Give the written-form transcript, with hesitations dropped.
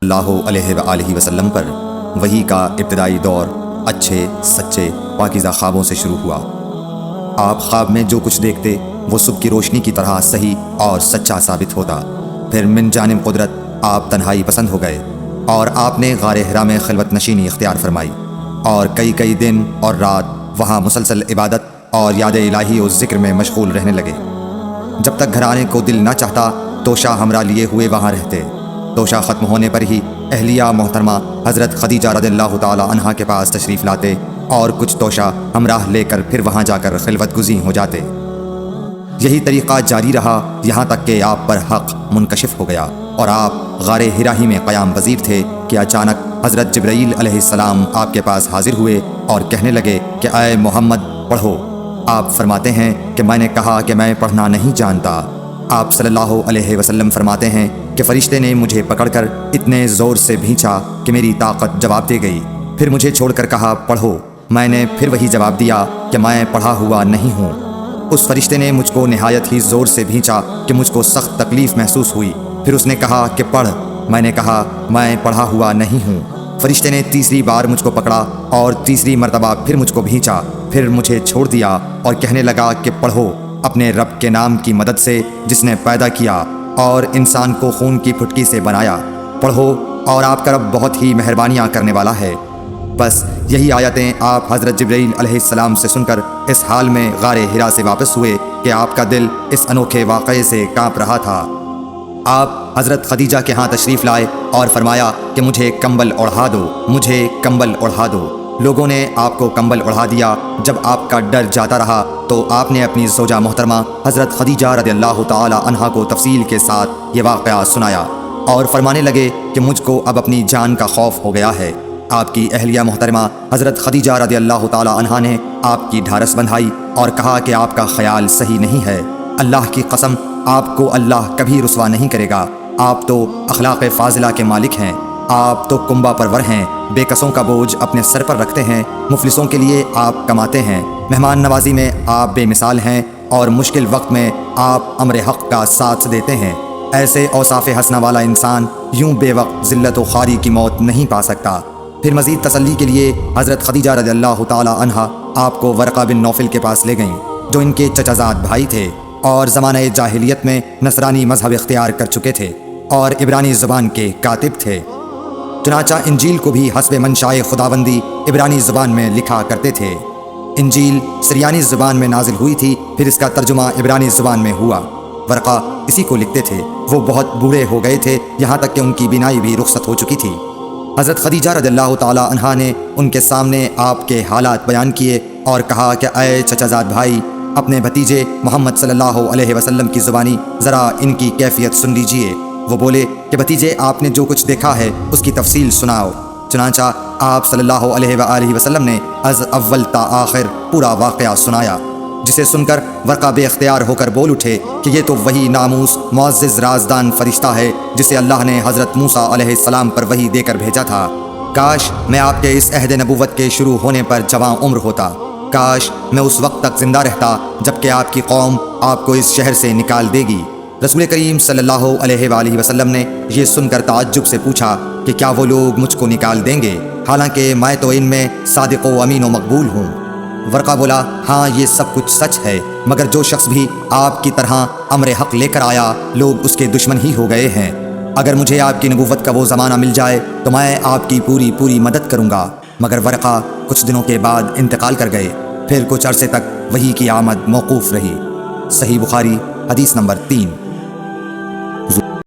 اللہ علیہ وآلہ وسلم پر وحی کا ابتدائی دور اچھے سچے پاکیزہ خوابوں سے شروع ہوا۔ آپ خواب میں جو کچھ دیکھتے وہ صبح کی روشنی کی طرح صحیح اور سچا ثابت ہوتا۔ پھر من جانب قدرت آپ تنہائی پسند ہو گئے اور آپ نے غار حرا میں خلوت نشینی اختیار فرمائی اور کئی دن اور رات وہاں مسلسل عبادت اور یاد الہی و ذکر میں مشغول رہنے لگے۔ جب تک گھر آنے کو دل نہ چاہتا توشہ ہمراہ لیے ہوئے وہاں رہتے۔ توشہ ختم ہونے پر ہی اہلیہ محترمہ حضرت خدیجہ رضی اللہ تعالی عنہا کے پاس تشریف لاتے اور کچھ توشہ ہمراہ لے کر پھر وہاں جا کر خلوت گزین ہو جاتے۔ یہی طریقہ جاری رہا یہاں تک کہ آپ پر حق منکشف ہو گیا اور آپ غار حرا ہی میں قیام پذیر تھے کہ اچانک حضرت جبرائیل علیہ السلام آپ کے پاس حاضر ہوئے اور کہنے لگے کہ اے محمد پڑھو۔ آپ فرماتے ہیں کہ میں نے کہا کہ میں پڑھنا نہیں جانتا۔ آپ صلی اللہ علیہ وسلم فرماتے ہیں کہ فرشتے نے مجھے پکڑ کر اتنے زور سے بھینچا کہ میری طاقت جواب دے گئی۔ پھر مجھے چھوڑ کر کہا پڑھو۔ میں نے پھر وہی جواب دیا کہ میں پڑھا ہوا نہیں ہوں۔ اس فرشتے نے مجھ کو نہایت ہی زور سے بھینچا کہ مجھ کو سخت تکلیف محسوس ہوئی۔ پھر اس نے کہا کہ پڑھ۔ میں نے کہا میں پڑھا ہوا نہیں ہوں۔ فرشتے نے تیسری بار مجھ کو پکڑا اور تیسری مرتبہ پھر مجھ کو بھینچا، پھر مجھے چھوڑ دیا اور کہنے لگا کہ پڑھو اپنے رب کے نام کی مدد سے جس نے پیدا کیا اور انسان کو خون کی پھٹکی سے بنایا۔ پڑھو اور آپ کا رب بہت ہی مہربانیاں کرنے والا ہے۔ بس یہی آیتیں آپ حضرت جبرائیل علیہ السلام سے سن کر اس حال میں غار حرا سے واپس ہوئے کہ آپ کا دل اس انوکھے واقعے سے کانپ رہا تھا۔ آپ حضرت خدیجہ کے ہاں تشریف لائے اور فرمایا کہ مجھے کمبل اوڑھا دو، مجھے کمبل اوڑھا دو۔ لوگوں نے آپ کو کمبل اوڑھا دیا۔ جب آپ کا ڈر جاتا رہا تو آپ نے اپنی زوجہ محترمہ حضرت خدیجہ رضی اللہ تعالی عنہا کو تفصیل کے ساتھ یہ واقعہ سنایا اور فرمانے لگے کہ مجھ کو اب اپنی جان کا خوف ہو گیا ہے۔ آپ کی اہلیہ محترمہ حضرت خدیجہ رضی اللہ تعالی عنہا نے آپ کی ڈھارس بندھائی اور کہا کہ آپ کا خیال صحیح نہیں ہے۔ اللہ کی قسم آپ کو اللہ کبھی رسوا نہیں کرے گا۔ آپ تو اخلاق فاضلہ کے مالک ہیں۔ آپ تو کنبہ پرور ہیں، بے کسوں کا بوجھ اپنے سر پر رکھتے ہیں، مفلسوں کے لیے آپ کماتے ہیں، مہمان نوازی میں آپ بے مثال ہیں اور مشکل وقت میں آپ امر حق کا ساتھ دیتے ہیں۔ ایسے اوصاف حسنہ والا انسان یوں بے وقت ذلت و خواری کی موت نہیں پا سکتا۔ پھر مزید تسلی کے لیے حضرت خدیجہ رضی اللہ تعالی عنہا آپ کو ورقہ بن نوفل کے پاس لے گئیں جو ان کے چچا زاد بھائی تھے اور زمانہ جاہلیت میں نصرانی مذہب اختیار کر چکے تھے اور عبرانی زبان کے کاتب تھے۔ چنانچہ انجیل کو بھی حسب منشائے خداوندی عبرانی زبان میں لکھا کرتے تھے۔ انجیل سریانی زبان میں نازل ہوئی تھی، پھر اس کا ترجمہ عبرانی زبان میں ہوا۔ ورقہ اسی کو لکھتے تھے۔ وہ بہت بوڑھے ہو گئے تھے، یہاں تک کہ ان کی بینائی بھی رخصت ہو چکی تھی۔ حضرت خدیجہ رضی اللہ تعالی عنہا نے ان کے سامنے آپ کے حالات بیان کیے اور کہا کہ اے چچا زاد بھائی، اپنے بھتیجے محمد صلی اللہ علیہ وسلم کی زبانی ذرا ان کی کیفیت سن لیجئے۔ وہ بولے کہ بھتیجے آپ نے جو کچھ دیکھا ہے اس کی تفصیل سناؤ۔ چنانچہ آپ صلی اللہ علیہ وآلہ وسلم نے از اول تا آخر پورا واقعہ سنایا، جسے سن کر ورقہ بے اختیار ہو کر بول اٹھے کہ یہ تو وہی ناموس معزز رازدان فرشتہ ہے جسے اللہ نے حضرت موسیٰ علیہ السلام پر وحی دے کر بھیجا تھا۔ کاش میں آپ کے اس عہد نبوت کے شروع ہونے پر جواں عمر ہوتا۔ کاش میں اس وقت تک زندہ رہتا جب کہ آپ کی قوم آپ کو اس شہر سے نکال دے گی۔ رسول کریم صلی اللہ علیہ وآلہ وسلم نے یہ سن کر تعجب سے پوچھا کہ کیا وہ لوگ مجھ کو نکال دیں گے، حالانکہ میں تو ان میں صادق و امین و مقبول ہوں۔ ورقہ بولا ہاں یہ سب کچھ سچ ہے، مگر جو شخص بھی آپ کی طرح امر حق لے کر آیا لوگ اس کے دشمن ہی ہو گئے ہیں۔ اگر مجھے آپ کی نبوت کا وہ زمانہ مل جائے تو میں آپ کی پوری مدد کروں گا۔ مگر ورقہ کچھ دنوں کے بعد انتقال کر گئے۔ پھر کچھ عرصے تک وحی کی آمد موقوف رہی۔ صحیح بخاری حدیث نمبر 3۔